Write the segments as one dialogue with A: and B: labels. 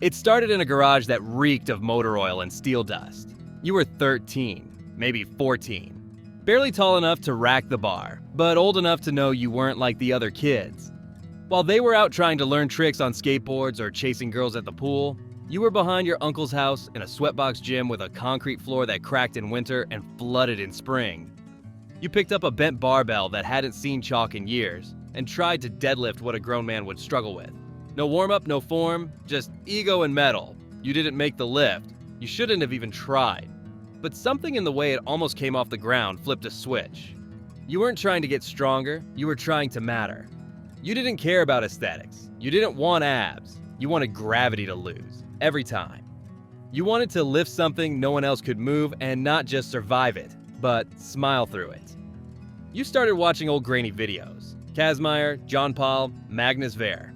A: It started in a garage that reeked of motor oil and steel dust. You were 13, maybe 14. Barely tall enough to rack the bar, but old enough to know you weren't like the other kids. While they were out trying to learn tricks on skateboards or chasing girls at the pool, you were behind your uncle's house in a sweatbox gym with a concrete floor that cracked in winter and flooded in spring. You picked up a bent barbell that hadn't seen chalk in years and tried to deadlift what a grown man would struggle with. No warm-up, no form, just ego and metal. You didn't make the lift. You shouldn't have even tried. But something in the way it almost came off the ground flipped a switch. You weren't trying to get stronger, you were trying to matter. You didn't care about aesthetics. You didn't want abs. You wanted gravity to lose, every time. You wanted to lift something no one else could move and not just survive it, but smile through it. You started watching old grainy videos. Kazmaier, John Paul, Magnus Ver.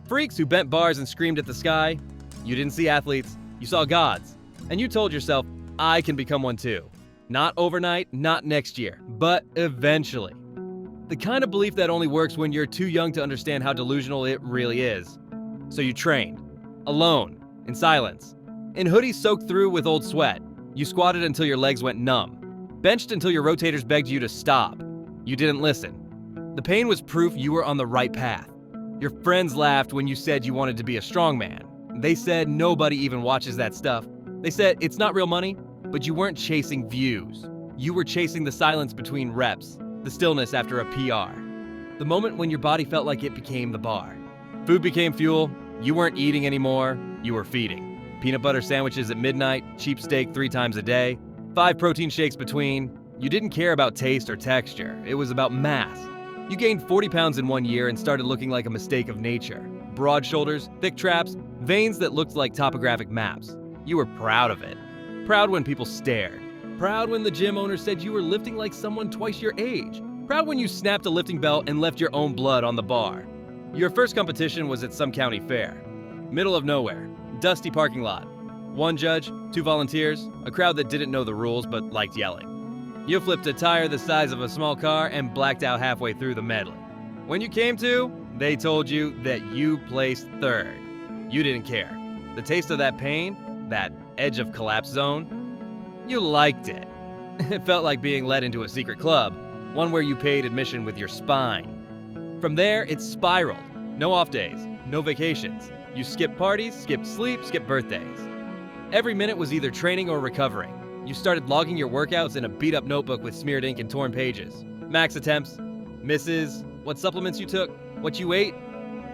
A: Freaks who bent bars and screamed at the sky. You didn't see athletes, you saw gods. And you told yourself, I can become one too. Not overnight, not next year, but eventually. The kind of belief that only works when you're too young to understand how delusional it really is. So you trained. Alone. In silence. In hoodies soaked through with old sweat. You squatted until your legs went numb. Benched until your rotators begged you to stop. You didn't listen. The pain was proof you were on the right path. Your friends laughed when you said you wanted to be a strongman. They said nobody even watches that stuff. They said it's not real money, but you weren't chasing views. You were chasing the silence between reps, the stillness after a PR. The moment when your body felt like it became the bar. Food became fuel, you weren't eating anymore, you were feeding. Peanut butter sandwiches at midnight, cheap steak 3 times a day, 5 protein shakes between. You didn't care about taste or texture, it was about mass. You gained 40 pounds in 1 year and started looking like a mistake of nature. Broad shoulders, thick traps, veins that looked like topographic maps. You were proud of it. Proud when people stared. Proud when the gym owner said you were lifting like someone twice your age. Proud when you snapped a lifting belt and left your own blood on the bar. Your first competition was at some county fair. Middle of nowhere. Dusty parking lot. 1 judge, 2 volunteers, a crowd that didn't know the rules but liked yelling. You flipped a tire the size of a small car and blacked out halfway through the medley. When you came to, they told you that you placed 3rd. You didn't care. The taste of that pain, that edge of collapse zone, you liked it. It felt like being led into a secret club, one where you paid admission with your spine. From there, it spiraled. No off days, no vacations. You skipped parties, skipped sleep, skipped birthdays. Every minute was either training or recovering. You started logging your workouts in a beat-up notebook with smeared ink and torn pages. Max attempts, misses, what supplements you took, what you ate,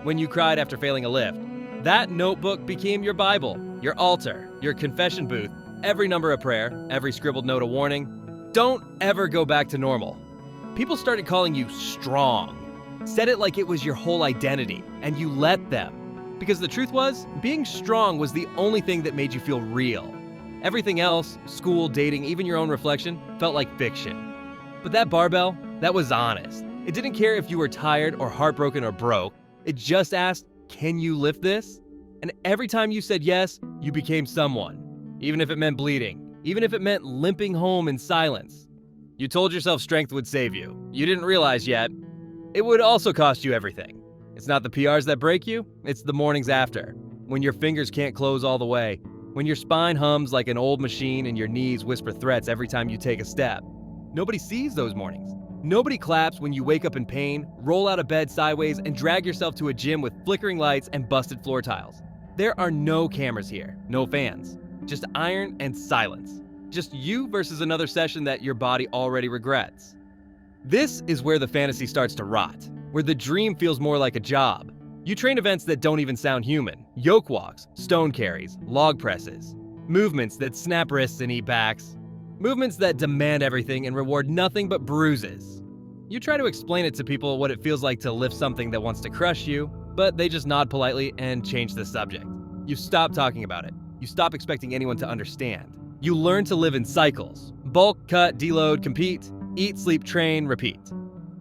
A: when you cried after failing a lift. That notebook became your Bible, your altar, your confession booth, every number a prayer, every scribbled note a warning. Don't ever go back to normal. People started calling you strong. Said it like it was your whole identity, and you let them. Because the truth was, being strong was the only thing that made you feel real. Everything else, school, dating, even your own reflection, felt like fiction. But that barbell, that was honest. It didn't care if you were tired or heartbroken or broke. It just asked, can you lift this? And every time you said yes, you became someone. Even if it meant bleeding. Even if it meant limping home in silence. You told yourself strength would save you. You didn't realize yet, it would also cost you everything. It's not the PRs that break you, it's the mornings after. When your fingers can't close all the way. When your spine hums like an old machine and your knees whisper threats every time you take a step. Nobody sees those mornings. Nobody claps when you wake up in pain, roll out of bed sideways, and drag yourself to a gym with flickering lights and busted floor tiles. There are no cameras here, no fans. Just iron and silence. Just you versus another session that your body already regrets. This is where the fantasy starts to rot, where the dream feels more like a job. You train events that don't even sound human. Yoke walks, stone carries, log presses. Movements that snap wrists and eat backs. Movements that demand everything and reward nothing but bruises. You try to explain it to people what it feels like to lift something that wants to crush you, but they just nod politely and change the subject. You stop talking about it. You stop expecting anyone to understand. You learn to live in cycles. Bulk, cut, deload, compete, eat, sleep, train, repeat.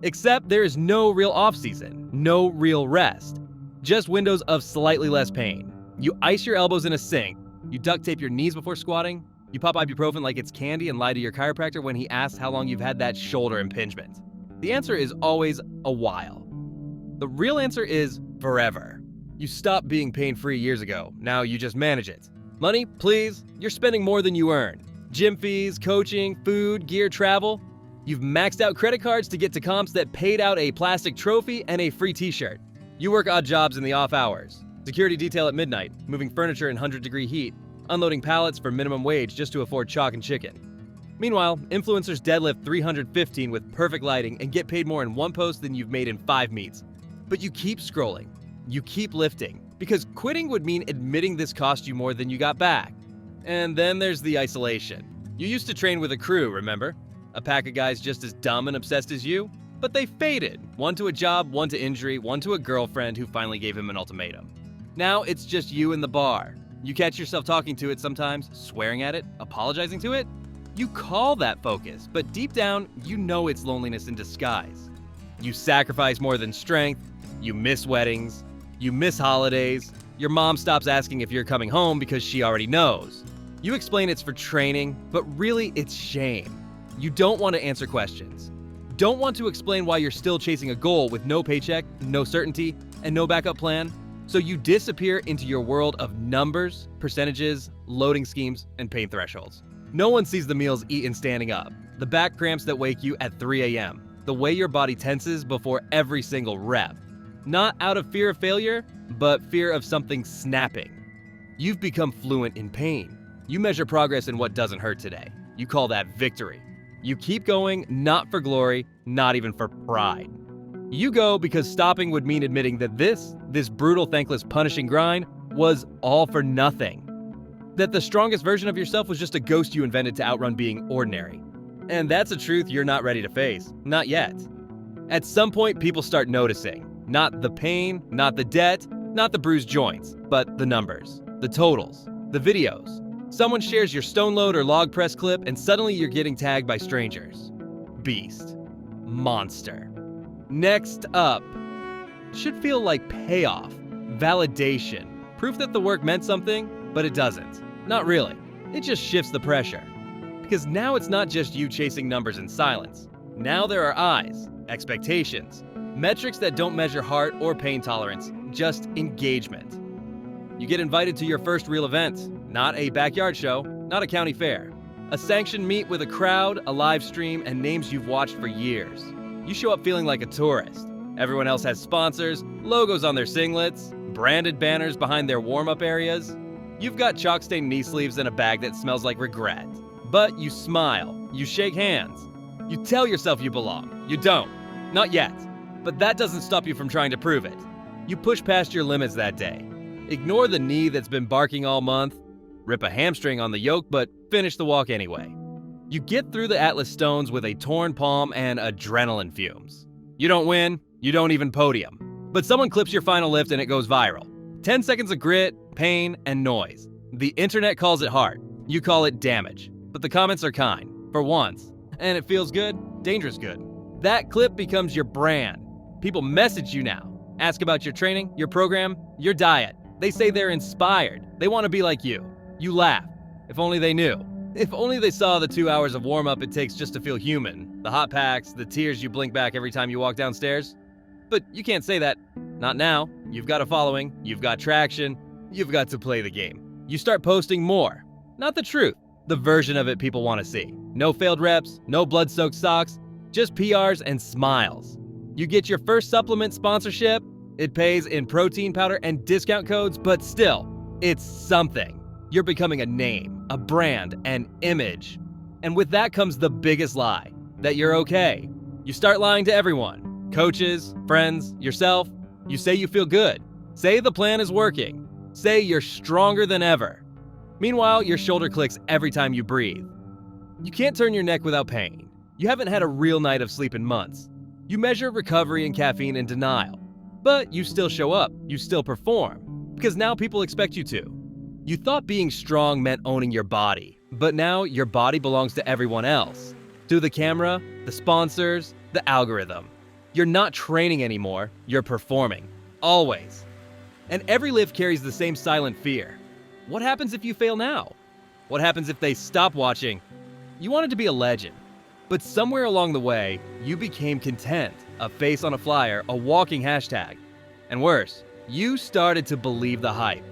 A: Except there is no real off-season, no real rest. Just windows of slightly less pain. You ice your elbows in a sink. You duct tape your knees before squatting. You pop ibuprofen like it's candy and lie to your chiropractor when he asks how long you've had that shoulder impingement. The answer is always a while. The real answer is forever. You stopped being pain-free years ago, now you just manage it. Money, please, you're spending more than you earn. Gym fees, coaching, food, gear, travel. You've maxed out credit cards to get to comps that paid out a plastic trophy and a free t-shirt. You work odd jobs in the off hours. Security detail at midnight, moving furniture in 100-degree heat, unloading pallets for minimum wage just to afford chalk and chicken. Meanwhile, influencers deadlift 315 with perfect lighting and get paid more in one post than you've made in 5 meets. But you keep scrolling. You keep lifting. Because quitting would mean admitting this cost you more than you got back. And then there's the isolation. You used to train with a crew, remember? A pack of guys just as dumb and obsessed as you? But they faded. One to a job, one to injury, one to a girlfriend who finally gave him an ultimatum. Now it's just you and the bar. You catch yourself talking to it sometimes, swearing at it, apologizing to it. You call that focus, but deep down, you know it's loneliness in disguise. You sacrifice more than strength, you miss weddings, you miss holidays, your mom stops asking if you're coming home because she already knows. You explain it's for training, but really it's shame. You don't want to answer questions. Don't want to explain why you're still chasing a goal with no paycheck, no certainty, and no backup plan. So you disappear into your world of numbers, percentages, loading schemes, and pain thresholds. No one sees the meals eaten standing up, the back cramps that wake you at 3 a.m., the way your body tenses before every single rep. Not out of fear of failure, but fear of something snapping. You've become fluent in pain. You measure progress in what doesn't hurt today. You call that victory. You keep going, not for glory, not even for pride. You go because stopping would mean admitting that this brutal, thankless, punishing grind was all for nothing. That the strongest version of yourself was just a ghost you invented to outrun being ordinary. And that's a truth you're not ready to face. Not yet. At some point, people start noticing. Not the pain, not the debt, not the bruised joints, but the numbers, the totals, the videos. Someone shares your stone load or log press clip, and suddenly you're getting tagged by strangers. Beast. Monster. Next up. Should feel like payoff, validation, proof that the work meant something, but it doesn't. Not really. It just shifts the pressure. Because now it's not just you chasing numbers in silence. Now there are eyes, expectations, metrics that don't measure heart or pain tolerance, just engagement. You get invited to your first real event, not a backyard show, not a county fair. A sanctioned meet with a crowd, a live stream, and names you've watched for years. You show up feeling like a tourist. Everyone else has sponsors, logos on their singlets, branded banners behind their warm-up areas. You've got chalk-stained knee sleeves and a bag that smells like regret. But you smile, you shake hands. You tell yourself you belong. You don't. Not yet. But that doesn't stop you from trying to prove it. You push past your limits that day. Ignore the knee that's been barking all month. Rip a hamstring on the yoke, but finish the walk anyway. You get through the Atlas Stones with a torn palm and adrenaline fumes. You don't win. You don't even podium. But someone clips your final lift and it goes viral. 10 seconds of grit, pain, and noise. The internet calls it hard. You call it damage. But the comments are kind, for once. And it feels good, dangerous good. That clip becomes your brand. People message you now. Ask about your training, your program, your diet. They say they're inspired. They want to be like you. You laugh. If only they knew. If only they saw the 2 hours of warm-up it takes just to feel human. The hot packs, the tears you blink back every time you walk downstairs. But you can't say that. Not now. You've got a following. You've got traction. You've got to play the game. You start posting more. Not the truth. The version of it people want to see. No failed reps, no blood-soaked socks, just PRs and smiles. You get your first supplement sponsorship. It pays in protein powder and discount codes, but still, it's something. You're becoming a name, a brand, an image. And with that comes the biggest lie, that you're okay. You start lying to everyone. Coaches, friends, yourself. You say you feel good. Say the plan is working. Say you're stronger than ever. Meanwhile, your shoulder clicks every time you breathe. You can't turn your neck without pain. You haven't had a real night of sleep in months. You measure recovery and caffeine in denial. But you still show up. You still perform. Because now people expect you to. You thought being strong meant owning your body. But now your body belongs to everyone else. To the camera, the sponsors, the algorithm. You're not training anymore. You're performing. Always. And every lift carries the same silent fear. What happens if you fail now? What happens if they stop watching? You wanted to be a legend. But somewhere along the way, you became content. A face on a flyer, a walking hashtag. And worse, You started to believe the hype,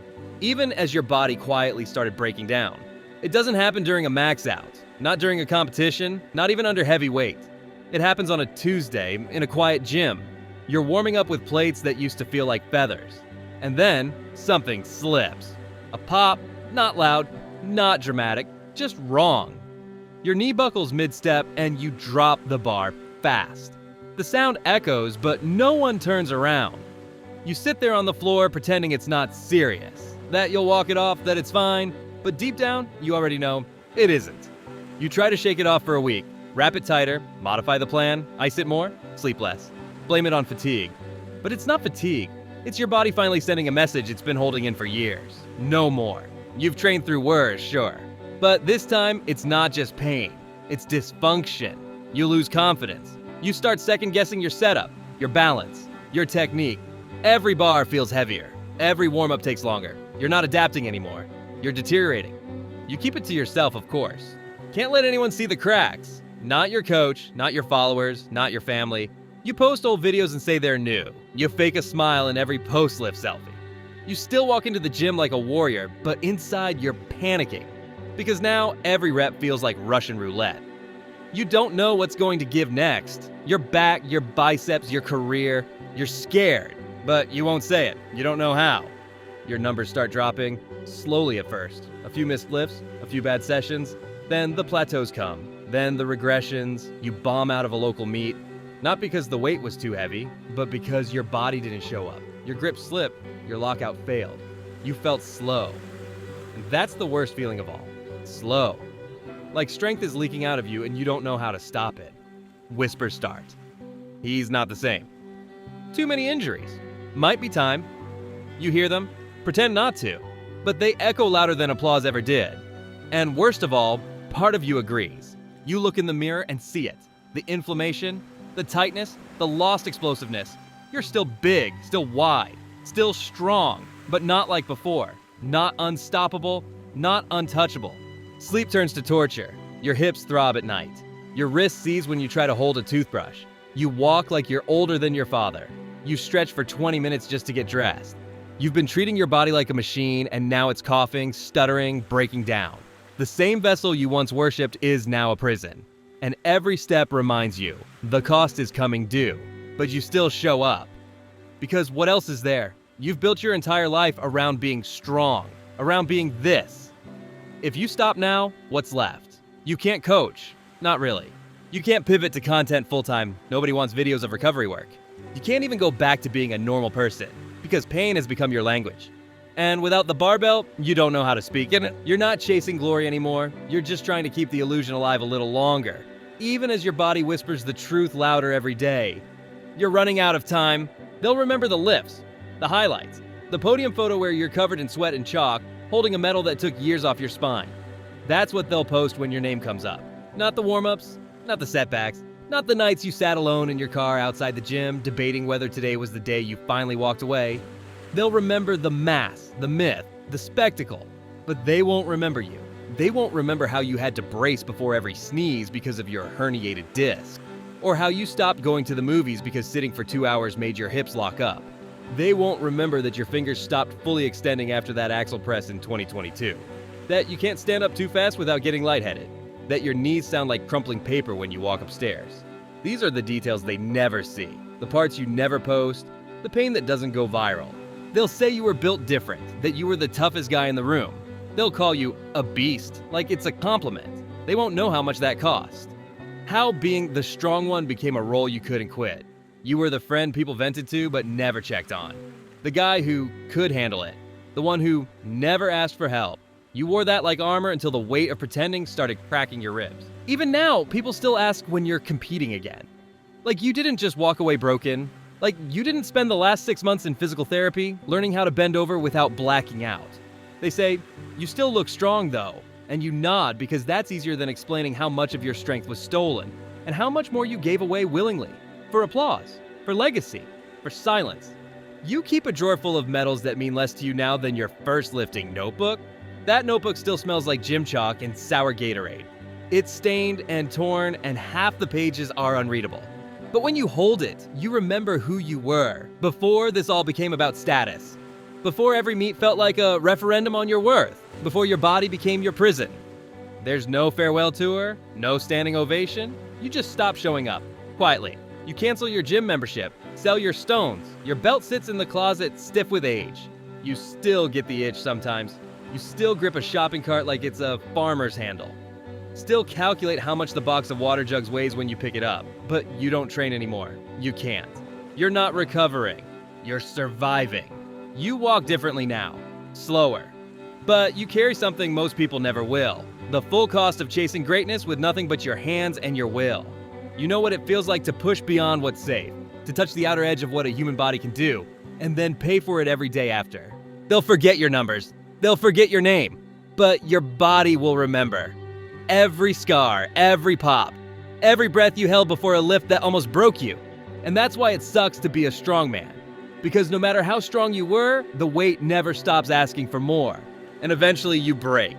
A: even as your body quietly started breaking down. It doesn't happen during a max out, not during a competition, not even under heavy weight. It happens on a Tuesday in a quiet gym. You're warming up with plates that used to feel like feathers. And then, something slips. A pop, not loud, not dramatic, just wrong. Your knee buckles mid-step and you drop the bar fast. The sound echoes, but no one turns around. You sit there on the floor pretending it's not serious, that you'll walk it off, that it's fine, but deep down, you already know it isn't. You try to shake it off for a week, wrap it tighter, modify the plan, ice it more, sleep less. Blame it on fatigue. But it's not fatigue. It's your body finally sending a message it's been holding in for years. No more. You've trained through worse, sure. But this time, it's not just pain. It's dysfunction. You lose confidence. You start second-guessing your setup, your balance, your technique. Every bar feels heavier. Every warm-up takes longer. You're not adapting anymore. You're deteriorating. You keep it to yourself, of course. Can't let anyone see the cracks. Not your coach, not your followers, not your family. You post old videos and say they're new. You fake a smile in every post-lift selfie. You still walk into the gym like a warrior, but inside you're panicking. Because now every rep feels like Russian roulette. You don't know what's going to give next. Your back, your biceps, your career. You're scared, but you won't say it. You don't know how. Your numbers start dropping, slowly at first. A few missed lifts, a few bad sessions, then the plateaus come. Then the regressions, you bomb out of a local meet. Not because the weight was too heavy, but because your body didn't show up. Your grip slipped, your lockout failed. You felt slow. And that's the worst feeling of all. Slow. Like strength is leaking out of you and you don't know how to stop it. Whispers start. He's not the same. Too many injuries. Might be time. You hear them, pretend not to, but they echo louder than applause ever did. And worst of all, part of you agrees. You look in the mirror and see it. The inflammation, the tightness, the lost explosiveness. You're still big, still wide, still strong, but not like before. Not unstoppable, not untouchable. Sleep turns to torture. Your hips throb at night. Your wrist seize when you try to hold a toothbrush. You walk like you're older than your father. You stretch for 20 minutes just to get dressed. You've been treating your body like a machine and now it's coughing, stuttering, breaking down. The same vessel you once worshipped is now a prison. And every step reminds you, the cost is coming due, but you still show up. Because what else is there? You've built your entire life around being strong, around being this. If you stop now, what's left? You can't coach. Not really. You can't pivot to content full-time. Nobody wants videos of recovery work. You can't even go back to being a normal person, because pain has become your language. And without the barbell, you don't know how to speak. And you're not chasing glory anymore. You're just trying to keep the illusion alive a little longer. Even as your body whispers the truth louder every day. You're running out of time. They'll remember the lifts, the highlights, the podium photo where you're covered in sweat and chalk, holding a medal that took years off your spine. That's what they'll post when your name comes up. Not the warm-ups, not the setbacks, not the nights you sat alone in your car outside the gym, debating whether today was the day you finally walked away. They'll remember the mass, the myth, the spectacle, but they won't remember you. They won't remember how you had to brace before every sneeze because of your herniated disc, or how you stopped going to the movies because sitting for 2 hours made your hips lock up. They won't remember that your fingers stopped fully extending after that axle press in 2022, that you can't stand up too fast without getting lightheaded, that your knees sound like crumpling paper when you walk upstairs. These are the details they never see, the parts you never post, the pain that doesn't go viral. They'll say you were built different, that you were the toughest guy in the room. They'll call you a beast, like it's a compliment. They won't know how much that cost. How being the strong one became a role you couldn't quit. You were the friend people vented to but never checked on. The guy who could handle it. The one who never asked for help. You wore that like armor until the weight of pretending started cracking your ribs. Even now, people still ask when you're competing again. Like you didn't just walk away broken. Like you didn't spend the last 6 months in physical therapy learning how to bend over without blacking out. They say, you still look strong though, and you nod because that's easier than explaining how much of your strength was stolen and how much more you gave away willingly. For applause, for legacy, for silence. You keep a drawer full of medals that mean less to you now than your first lifting notebook. That notebook still smells like gym chalk and sour Gatorade. It's stained and torn and half the pages are unreadable. But when you hold it, you remember who you were before this all became about status. Before every meet felt like a referendum on your worth. Before your body became your prison. There's no farewell tour, no standing ovation. You just stop showing up, quietly. You cancel your gym membership, sell your stones. Your belt sits in the closet stiff with age. You still get the itch sometimes. You still grip a shopping cart like it's a farmer's handle. Still calculate how much the box of water jugs weighs when you pick it up. But you don't train anymore. You can't. You're not recovering. You're surviving. You walk differently now. Slower. But you carry something most people never will. The full cost of chasing greatness with nothing but your hands and your will. You know what it feels like to push beyond what's safe, to touch the outer edge of what a human body can do, and then pay for it every day after. They'll forget your numbers. They'll forget your name. But your body will remember. Every scar, every pop, every breath you held before a lift that almost broke you. And that's why it sucks to be a strongman. Because no matter how strong you were, the weight never stops asking for more. And eventually you break.